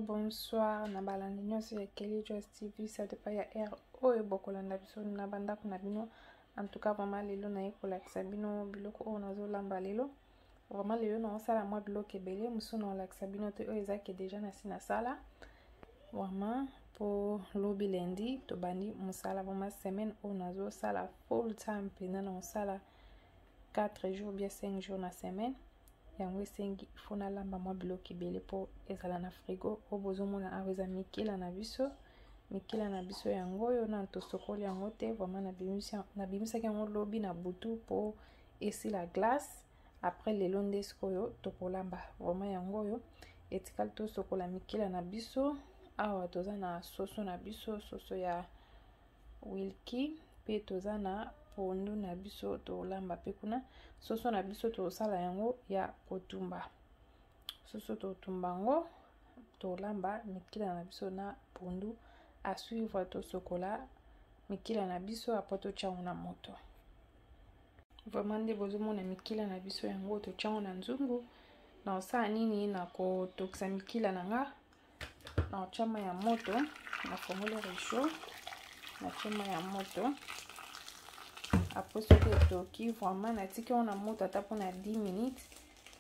Bonsoir, na balandi nyonso ya Kelly Joyce TV, ça te ya air oyo bokolanda biso na bandako na bino. En tout cas vraiment lelo na yekolakisa bino biloko oyo nazolamba lelo. Vraiment lelo na osala mwa biloko ebele mosusu na olakisa bino te oyo ezaki deja na si na sala. Vraiment pour lobi lundi tobandi mosala vraiment semaine oyo nazosala full time pena na osala 4 jours bien 5 jours na semaine. Yango esengi ifo nalamba mwa biloko ebele po ezala na frigo oyo bozomona awa eza mikila na biso yango oyo na tosokoli yango te. Vraiment nabimisaki yango lobi na butu po esila glace après lelo nde sikoyo tokolamba. Vraiment yango oyo etikali tosokola mikila na biso. Awa toza na soso na biso, soso ya wilki, pe toza na pondu na biso tolamba pe kuna. Soso na biso tosala yango ya kotumba. Soso totumba yango tolamba mikila na biso na pondu. A suivre tosokola mikila na biso après tochango na moto. Vraiment nde bozomona mikila na biso yango tochango na nzungu. Na osala nini na kotokisa mikila na nga. Na chama ya moto na fongole risho na chama ya moto après soki etoki vraiment natiki on a moto ata pona 10 minutes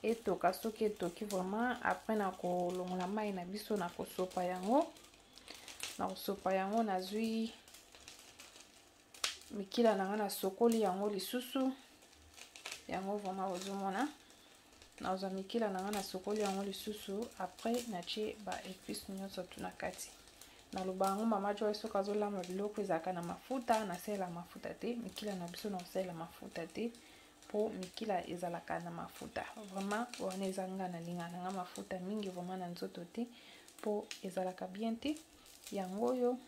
etoka soki etoki vraiment après na kolongola mai na biso na kosopa yango nazwi mikila na nga na sokoli yango lisusu yango vraiment ozomona na mikila na nga na sokoli yango lisusu après natie ba épices nyonso tuna kati na lubango mama Joyce soka zolamba biloko ezaka na mafuta na sela mafuta te mikila na biso na sela mafuta te po mikila ezalaka na mafuta vraiment wana ezanga na linga na nga mafuta mingi vraiment na nzoto te po ezalaka bien te yango oyo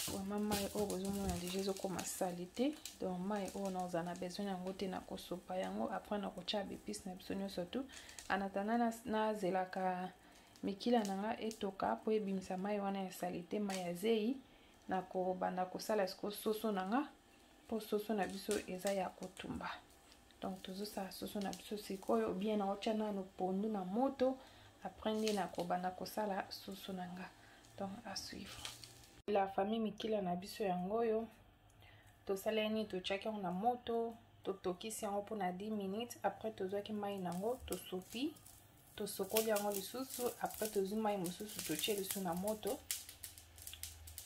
vraiment mai oyo bozomona déjà ezokoma sali te donc mai oyo naoza na besoin yango te na kosopa yango après na kotia épices na biso nyonso tu anatana nazelaka mikila na nga etoka po ebimisa mai wana ya sali te mai ya zei na kobanda kosala siko soso na nga po soso na biso eza ya kotumba. Donc tozosala soso na biso sikoyo bien na otia nano pondu na moto après nde na kobanda kosala soso na nga. Donc à suivre. La famille mikila na biso yango oyo tosaleni totiaki yango na moto totokisi yango mpona 10 minutes après tozwaki mai nango tosopi tosokoli yango lisusu après tozwi mai mosusu totie lisusu na moto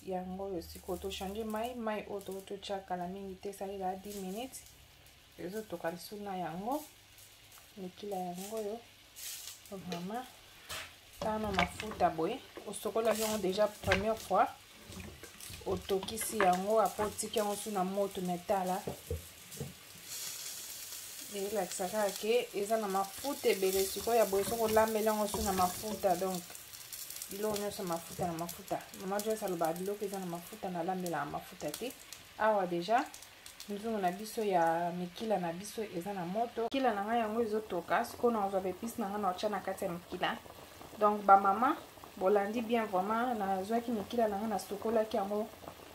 yango oyo sikoyo tochange mai oyo totia kala mingi te esalela 10 minutes ezotoka lisusu na yango mikila yango oyo vraiment tana mafuta boye osokolaki yango déjà première fois otokisi yango après otiki yango su na moto metala elakisaka ke eza na mafuta ebele sikoyo ya boye soko olambela yango su na mafuta. Donc biloko nyonso mafuta na mafuta mama Joyce alobaka biloko eza na mafuta nalambela na mafuta te. Awa déjà nzungu na biso ya mikila na biso eza na moto. Mikila na nga yango ezotoka sikoyo na ozwa épice na nga na otya na kati ya mikila. Donc ba mama bolandi bien vraiment nazwaki mikila na nga na sokolaki yango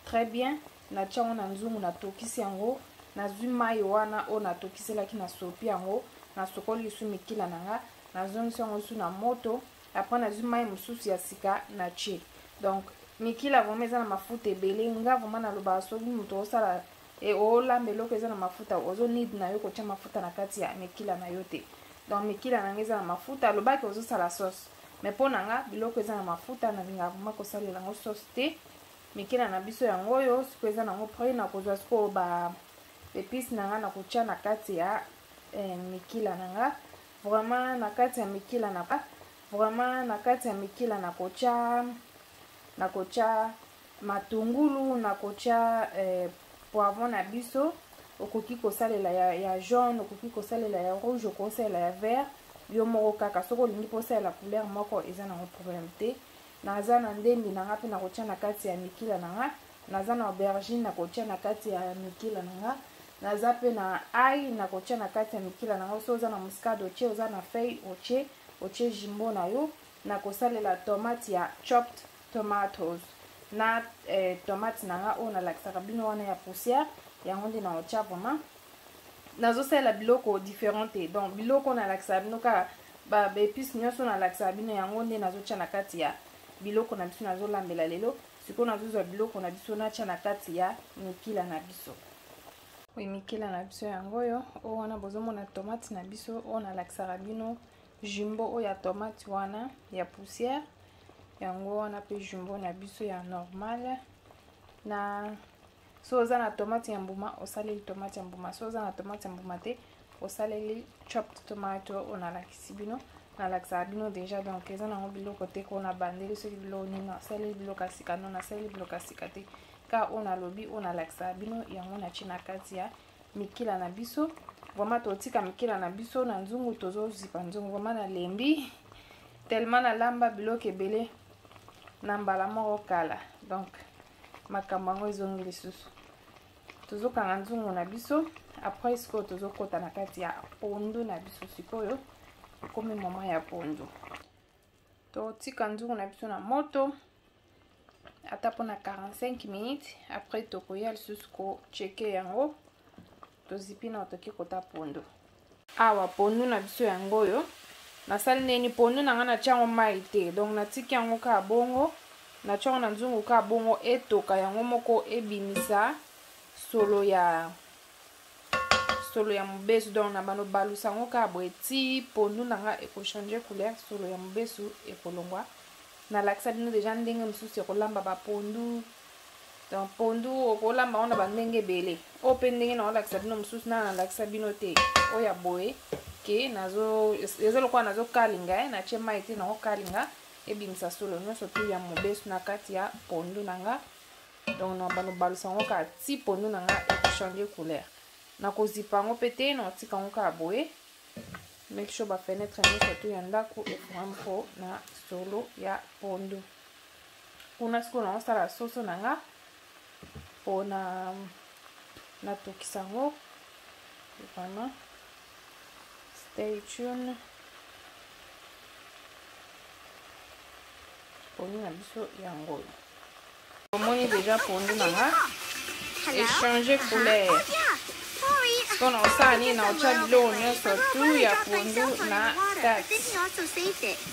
très bien na tia yango na nzungu na tokisi yango nazwi mai wana o na tokiselaki na sopi yango na sokoli su mikila na nga nazongisi yango su na moto après nazwi mai mosusu ya sika na tie. Donc mikila vraiment eza na mafuta ebele nga vraiment naloba soki moto osala olamba eloko eza na mafuta ozo need na yo kotia mafuta na kati ya mikila na yo te. Donc mikila na nga eza na mafuta alobaki ozosala sauce mais mpo na nga biloko eza na mafuta nalingaka vraiment kosalela yango sauce te. Mikila na biso yango oyo sikoyo eza nango pre na kozwa sikoyo ba épice na nga na kotia na kati ya mikila na nga vraiment na kati ya mikila na vraiment na kati ya mikila na kotia matungulu na kotia poivron na biso okoki kosalela ya jaune okoki kosalela ya rouge okosalela ya vert yo moko kaka soki olingi posalela couleur moko eza nango problème te. Naza na ndembi na nga mpe na kotia na kati ya mikila na nga naza na aubergine na kotia na kati ya mikila na nga naza pe na ai na kotia na kati ya mikila na nga so oza na muscade otie oza na feuille otie jimbo na yo na kosalela tomate ya chopped tomatoes na tomate na nga oyo nalakisaka bino wana ya poussière yango nde na otia vraiment nazosalela biloko différent te. Donc biloko nalakisaka bino kaka ba épice nyonso nalakisaka bino yango nde nazotia na kati ya biloko na biso nazolambela lelo sikoyo nazozwa biloko na biso natia na kati ya mikila na biso. Oui, mikila na biso yango oyo oyo wana bozomona tomate na biso oyo nalakisaka bino jumbo oyo ya tomate wana ya poussière yango wana pe jumbo na biso ya normal na so oza na tomate ya mbuma osaleli tomate ya mbuma so oza na tomate ya mbuma te osaleli chopped tomato oyo nalakisi bino nalakisaka bino déjà. Donc eza nango biloko te ko na bandeli soki biloko nini nasaleli biloko ya sika no nasaleli biloko ya sika te ka oyo nalobi oyo nalakisaka bino yango natie na kati ya mikila na biso. Vraiment totika mikila na biso na nzungu tozozipa nzungu vraiment nalembi tellement nalamba biloko ebele na mbala moko kala. Donc makambo yango ezongi lisusu tozokanga nzungu na biso après sikoyo tozokota na kati ya pondu na biso sikoyo komi mama ya pondu totika nzungu na biso na moto ata pona 45 minutes après tokoya lisusu kocheke yango tozipi na otoki kota pondu. Awa pondu na biso yango oyo nasali neni pondu na nga natia yango mai te donc natiki yango kaka bongo natia yango na nzungu kaka bongo etoka yango moko ebimisa solo ya mobesu. Donc na bano balusa yango kaka boye ti pondu na nga ekochange couleur solo ya mobesu ekolongwa. Nalakisa bino deja ndenge mosusu ekolamba bapondu. Donc pondu okolamba ona bandenge ebele oyo mpe ndenge na olakisa bino mosusu na nalakisa bino te oyo ya boye ke eza lokola nazokalinga natie mai te nakokalinga ebimisa solo nyonso tu ya mobesu na kati ya pondu na nga. Donc na bano balusa yango kaka ti pondu na nga ekochange couleur nakozipa yango mpe te naotika yango kaka boye make sure bafenetre nyonso tu ya ndako efungami mpo na solo ya pondu. Kuna sikoyo naosala soso na nga mpo natokisa yango vraiment stay tuned. Pondu na biso yango oyo omoni deja pondu na nga echange couleur sikoyo naosala nini naotya biloko nyonso tu ya pondu na kati.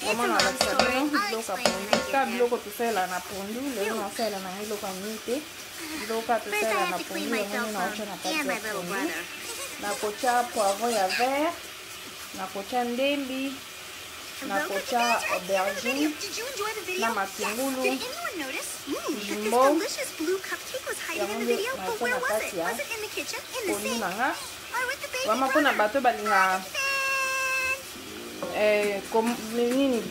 Vraiment nalakisa bino biloko ya pondu ka biloko tosalela na pondu lelo naosalela na biloko ya mingi te biloko ka tosalela na pondu yango nini naotya na kati ya pondu. Nakotia poivron ya vert nakotia ndembi nakotia aubergine na matungulu jumbo yango nde natia na kati ya pondu na nga. Vraiment mpona bato balinga nini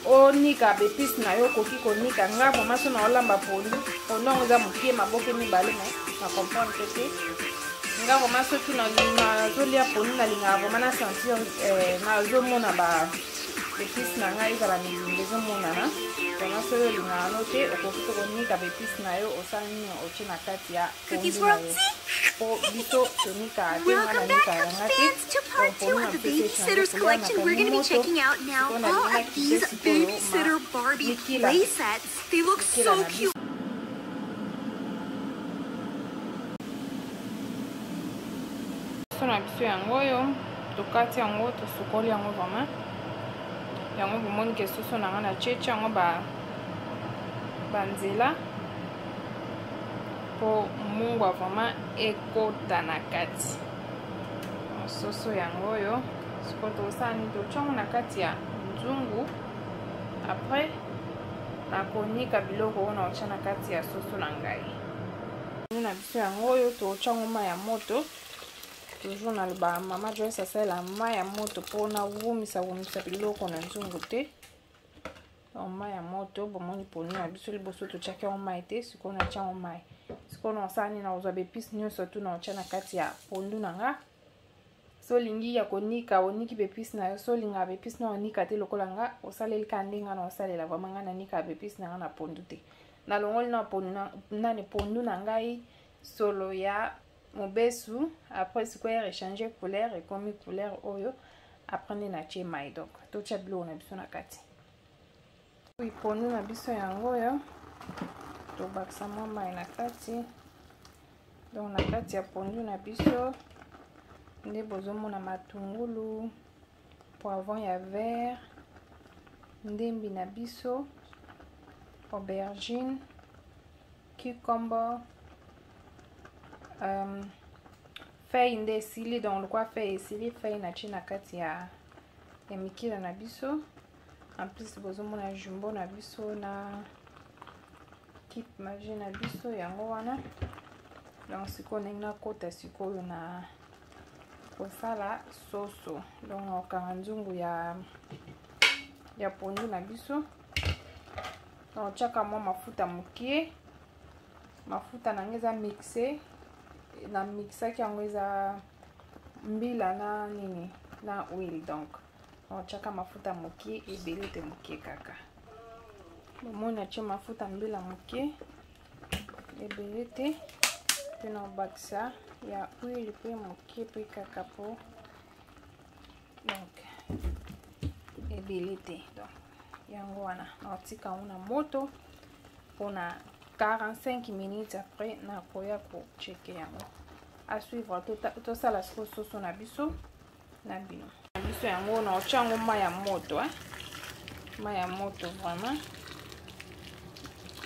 onika bepisi na yo okoki konika nga vraiment so naolamba pondu yango eza mokie maboke mibale na comprendre te nga vraiment soki nazolia pondu nalingaka vraiment na sentir nazomona épice na ngai ezala milungu ezomonana vraiment soki olingaka no te okoki to konika baépice na yo osala nini otie na kati ya pondu na yo po biso tonikaka te nga nanikaka nga te pondu na biso echange couleur na kani moto mpona linaki mpe sikoyo mikila na biso na biso yango oyo tokati yango tosukoli yango vraiment yango bomoni ke soso na nga na cheche yango banzela po mungwa vraiment ekota na kati soso yango oyo siko tosala nini totyango na kati ya nzungu après nakonika biloko oyo naotya na kati ya soso na ngai na biso yango oyo totyango mai ya moto toujours na ba mama Joyce asala mai ya moto mpona wumisa biloko na nzungu te mai ya moto bomoni poni na biso liboso totyaki yango mai te sikoyo natya yango mai sikoyo nasala nini nakozwa baépice nyonso tu naotya na kati ya pondu na nga so olingi ya konika oniki baépice na yo so olingaka baépice na onika te lokola nga osaleli ka ndenge nga na osalela vraiment nga nanikaka baépice na nga na pondu te nalongoli na pondu na ngai solo ya mobesu après sikoyo rechange couleur ekomi couleur oyo après nde natie mai donc totya biloko na biso na kati pondu na biso yango oyo tobakisa mwa mai na kati donc na kati ya pondu na biso nde bozomona matungulu poivron ya vert ndembi na biso aubergine cucumber feuille nde esili donc lokwa feuille esili feuille natie na kati ya mikila na biso en plus bozomona jumbo na biso na kipe magie na biso yango wana donc sikoyo ndenge nakota sikoyo na kosala soso donc nakokanga nzungu ya pondu na biso naotyaka mwa mafuta mokie mafuta nange eza mixe na mixaki yango eza mbila na nini na huile donc naotyaka mafuta mokie ebele te mokie kaka bomoni natie mafuta mbila mokie ebele te mpe naobakisa ya huile mpe mokie mpe kaka po donc ebele te donc yango wana naotika yango na moto mpona 45 minutes après nakoya kocheke yango à suivre tosala siko soso na biso na bino na biso yango naotya yango mai ya moto mai ya moto vraiment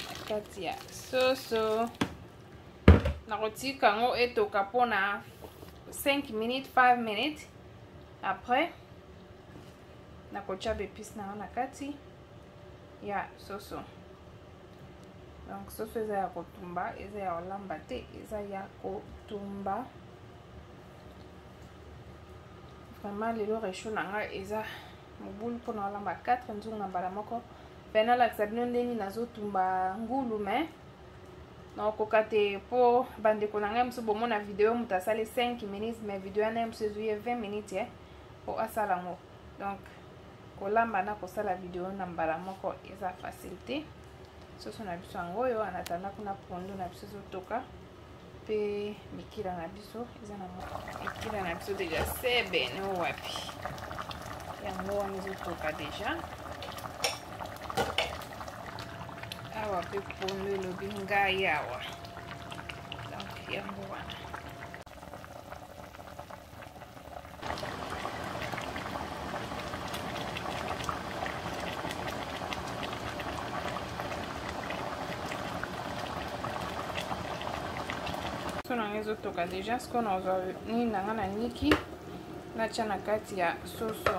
na kati ya soso nakotika yango etoka mpona 5 minutes 5 minutes après nakotya baépice na nga na kati ya soso donc soso eza ya kotumba eza ya kolamba te eza ya kotumba vraiment lelo recho na nga eza mobulu mpona kolamba 4 nzungu na mbala moko mpe nalakisa bino ndeni nazotumba ngulu me nakokoka te mpo bandeko na ngai mosusu bomona video moto asali 5 minutes mais video yana ye mosusu ezuye 20 minutes mpo asala yango donc kolamba na kosala video na mbala moko eza facile te soso na biso yango oyo anatanda kuna pondu na biso ezotoka mpe mikila na biso eza na mikila na biso deja sebene wapi yango wana ezotoka deja awa mpe pondu elobi ngai awa donc yango wana nanga ezotoka deja sikoyo nazwa nini nanga na niki natya na kati ya soso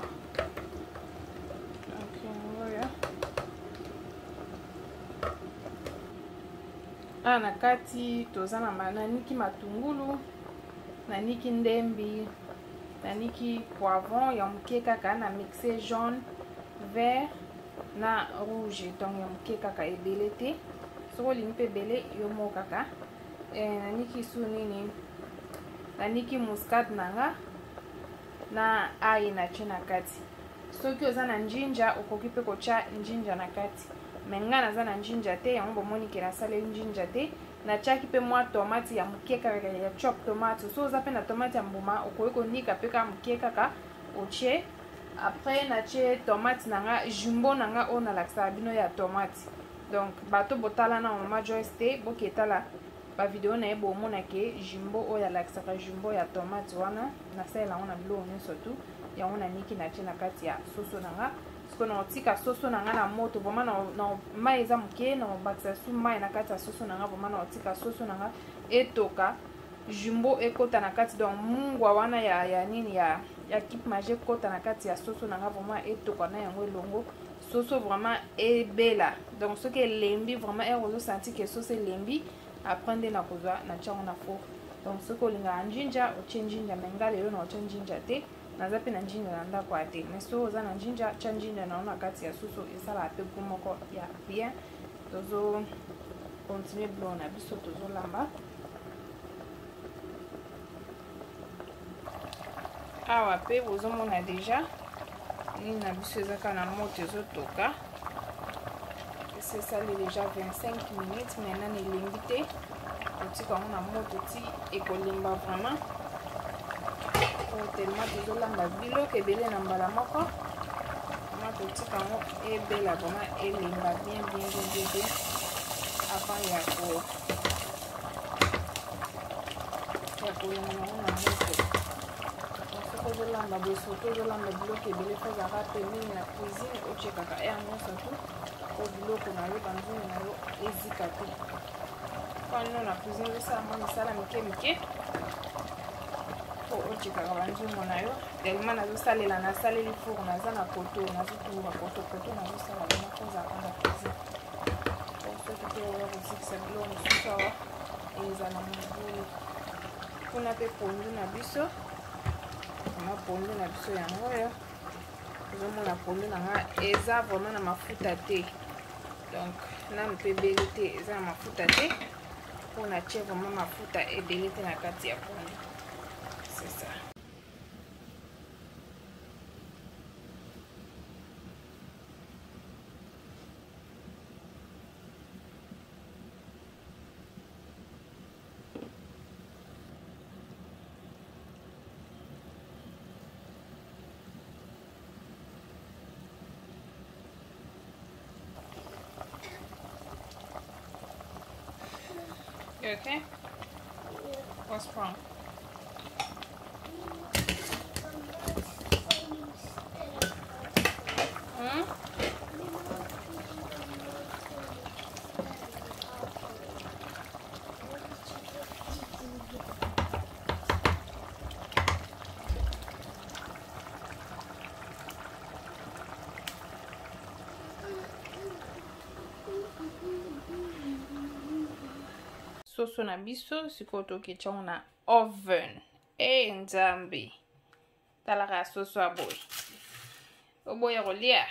donc yango oyo awa na kati toza naniki matungulu naniki ndembi naniki poivron ya moke kaka na mixe jaune vert na rouge donc ya moke kaka ebele te soki olingi mpe ebele yo moko kaka naniki su nini naniki muscade nanga na ail natie na kati soki oza na njinja okoki pe kotia njinja na kati me nga naza na njinja te yango bomoni ke nasaleli njinja te natiaki pe mwa tomate ya moke kaka ya chop tomate so oza pe na tomate ya mbuma okoki konika pe kaka moke kaka otie après natie tomate nanga jumbo nanga oyo nalakisaka bino ya tomate donc bato botala na mama Joyce te boketala bavideo na ye bomona ke jumbo oyo alakisaka jumbo ya tomate wana nasalela yango na biloko nyonso tu yango naniki natie na kati ya soso nanga siko na otika soso nanga na moto vraiment na mai eza moke na obakisa su mai na kati ya soso nanga vraiment na otika soso nanga etoka jumbo ekota na kati donc mungwa wana ya nini ya kipe magie ekota na kati ya soso nanga vraiment etoka na yango elongo soso vraiment ebela donc soki elembi vraiment ozosanti ke soso elembi après nde na kozwa na tiango na four donc soki olingaka njinja otie njinja me nga lelo na otia njinja te naza pe na njinja na ndako ya te mais soki oza na njinja tia njinja na na kati ya soso esalaka pe goût moko ya bien tozo continue biloko na biso tozolamba awa pe bozomona deja nini na biso ezaka na moto ezotoka esali deja 25 minutes maintenant elembi te otika yango na moto ti ekolemba vraiment tellement tozolamba biloko ebele na mbala moko vraiment totika yango ebela vraiment elemba bien avant ya kolemba yango na moto soki ozolamba boye surtout ozolamba biloko ebele fozaka pembeni na cuisine otyekaka air nyonso tu po biloko na yo banzungu na yo ezika te kwanino na cuisine ozosala mwa misala mike po otyekaka banzungu na yo tellement nazosalela nasaleli four naza na koto nazotunga koto nazosala bana kozaka na cuisine po soki te oya kosikisa biloko mosusu awa ezala mobulu kuna pe pondu na biso pondu na biso yango oyo ozomona pondu nanga eza vraiment na mafuta te donc nanu mpe ebele te eza na mafuta te mpo natie vraiment mafuta ebele te na kati ya pondu c'est ça. You okay? What's wrong? Soso na biso sikoyo toketia yango na oven nzambe talaka soso aboye oboya kolia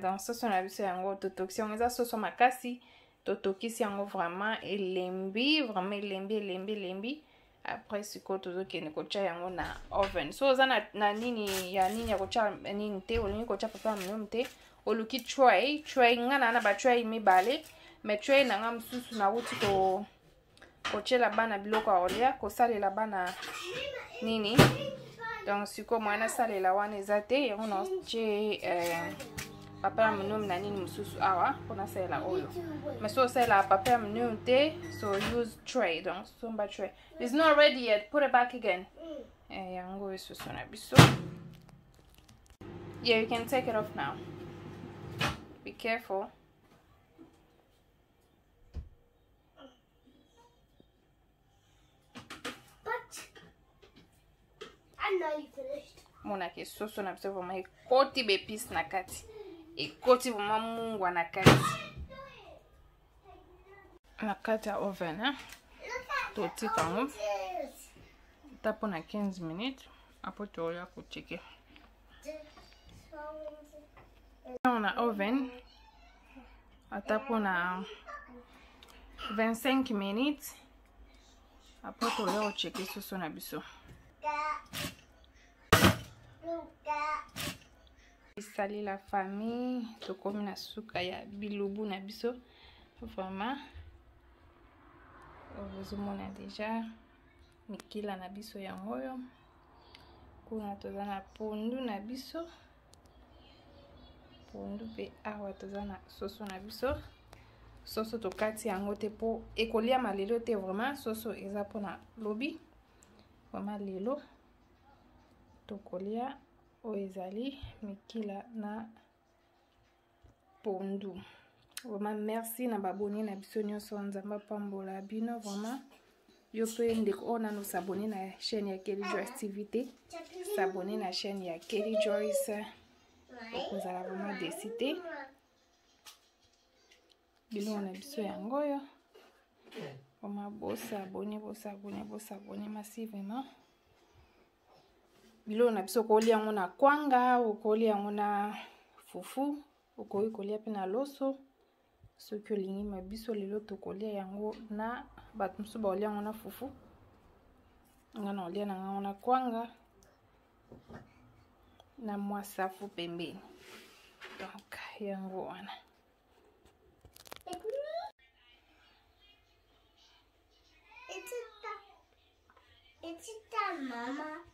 donc soso na biso yango totokisi yango eza soso makasi totokisi yango vraiment elembi après sikoyo tozokende kotia yango na oven so oza na nini ya kotia nini te olingi kotia papa minum te oluki tray nga na batray mibale mais tray nanga mosusu nauti kotiela bana biloko ya kolia kosalela bana nini donc sikoyo mwana salela wana eza te yango natie papa ya minum na nini mosusu awa mpona salela oyo mais so osalela papa ya minum te so use tray donc somba tray it's not ready yet, put it back again yango esoso na biso. Yeah, you can take it off now. Be careful. But I know you finished. Mona ke soso na biso vraiment ekoti bepis na kati. Ekoti vraiment mungwa na kati. Na kati ya oven, hein? Totika ngo. Tapo na 15 minutes. Apo toya kucheke. On a oven atapo na 25 minutes après toya ocheke soso na biso Salut la famille, tokomi na suka ya bilubu na biso. Vraiment vous mona déjà mikila na biso yango yo. Kuna toza na pondu na biso. Pondu pe awa toza na soso na biso. Soso tokati yango te po ekolia malelo te, vraiment soso eza pona lobi. Vraiment lelo tokolia o ezali mikila na pondu. Vraiment merci na baboni na biso nyonso, nzamba pambola bino. Vraiment yo pe ndeko ona no s'abonner na chaîne ya Kelly Joyce TV, s'abonner na chaîne ya Kelly Joyce. Vous allez vraiment décider bilo na biso yango yo. Vraiment abonner massivement. Bilo na biso ko lia ngona kwanga, ko lia ngona fufu, ko kolia pe na loso. Soki olingi mabiso lelo tokolia yango na bato mosusu baolia ngona fufu. Ngana olia na ngona kwanga na mwa safu pembeni. Donc yango wana. It's a mama.